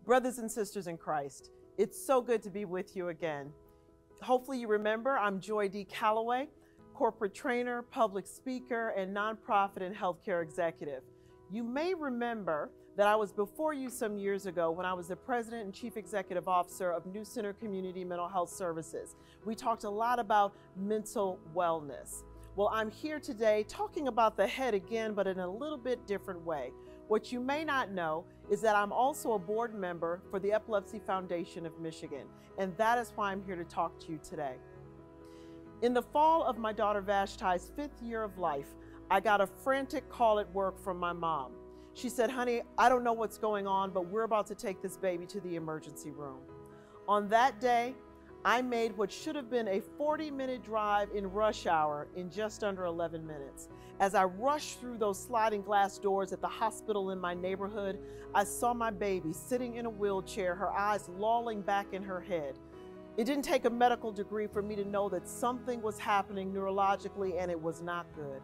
Brothers and sisters in Christ, it's so good to be with you again. Hopefully you remember I'm Joy D. Calloway, corporate trainer, public speaker, and nonprofit and healthcare executive. You may remember that I was before you some years ago when I was the president and chief executive officer of New Center Community Mental Health Services. We talked a lot about mental wellness. Well, I'm here today talking about the head again, but in a little bit different way. What you may not know is that I'm also a board member for the Epilepsy Foundation of Michigan, and that is why I'm here to talk to you today. In the fall of my daughter Vashti's 5th year of life, I got a frantic call at work from my mom. She said, "Honey, I don't know what's going on, but we're about to take this baby to the emergency room." On that day, I made what should have been a 40-minute drive in rush hour in just under 11 minutes. As I rushed through those sliding glass doors at the hospital in my neighborhood, I saw my baby sitting in a wheelchair, her eyes lolling back in her head. It didn't take a medical degree for me to know that something was happening neurologically, and it was not good.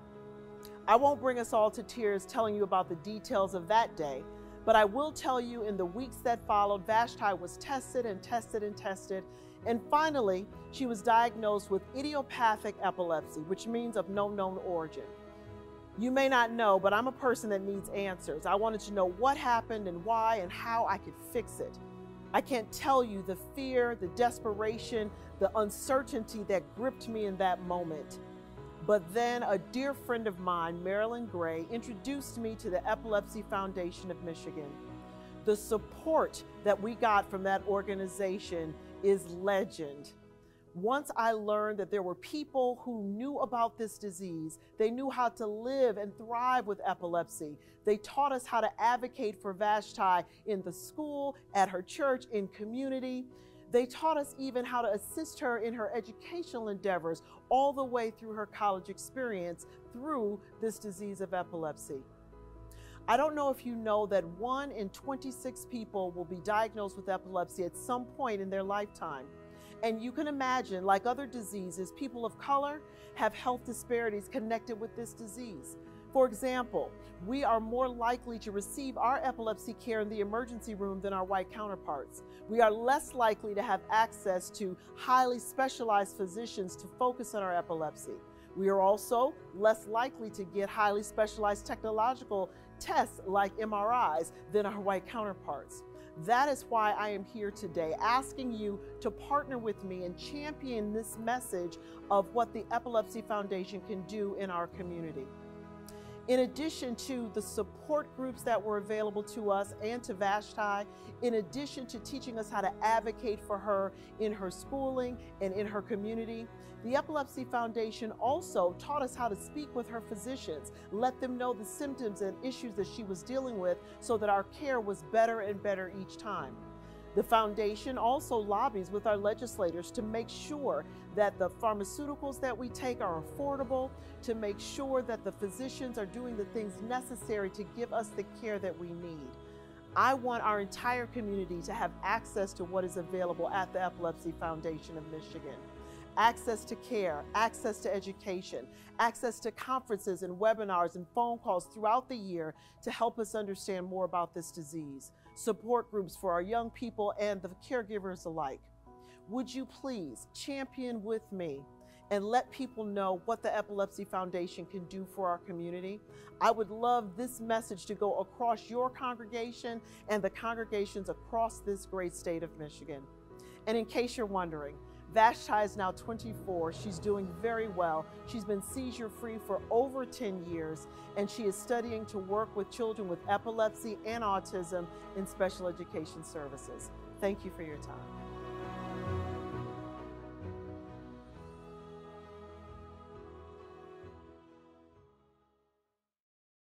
I won't bring us all to tears telling you about the details of that day, but I will tell you in the weeks that followed, Vashti was tested and tested and tested, and finally, she was diagnosed with idiopathic epilepsy, which means of no known origin. You may not know, but I'm a person that needs answers. I wanted to know what happened and why and how I could fix it. I can't tell you the fear, the desperation, the uncertainty that gripped me in that moment. But then a dear friend of mine, Marilyn Gray, introduced me to the Epilepsy Foundation of Michigan. The support that we got from that organization is legend. Once I learned that there were people who knew about this disease, they knew how to live and thrive with epilepsy. They taught us how to advocate for Vashti in the school, at her church, in community. They taught us even how to assist her in her educational endeavors all the way through her college experience through this disease of epilepsy. I don't know if you know that 1 in 26 people will be diagnosed with epilepsy at some point in their lifetime. And you can imagine, like other diseases, people of color have health disparities connected with this disease. For example, we are more likely to receive our epilepsy care in the emergency room than our white counterparts. We are less likely to have access to highly specialized physicians to focus on our epilepsy. We are also less likely to get highly specialized technological tests like MRIs than our white counterparts. That is why I am here today asking you to partner with me and champion this message of what the Epilepsy Foundation can do in our community. In addition to the support groups that were available to us and to Vashti, in addition to teaching us how to advocate for her in her schooling and in her community, the Epilepsy Foundation also taught us how to speak with her physicians, let them know the symptoms and issues that she was dealing with so that our care was better and better each time. The foundation also lobbies with our legislators to make sure that the pharmaceuticals that we take are affordable, to make sure that the physicians are doing the things necessary to give us the care that we need. I want our entire community to have access to what is available at the Epilepsy Foundation of Michigan. Access to care, access to education, access to conferences and webinars and phone calls throughout the year to help us understand more about this disease. Support groups for our young people and the caregivers alike. Would you please champion with me and let people know what the Epilepsy Foundation can do for our community? I would love this message to go across your congregation and the congregations across this great state of Michigan. And in case you're wondering, Vashti is now 24. She's doing very well. She's been seizure-free for over 10 years, and she is studying to work with children with epilepsy and autism in special education services. Thank you for your time.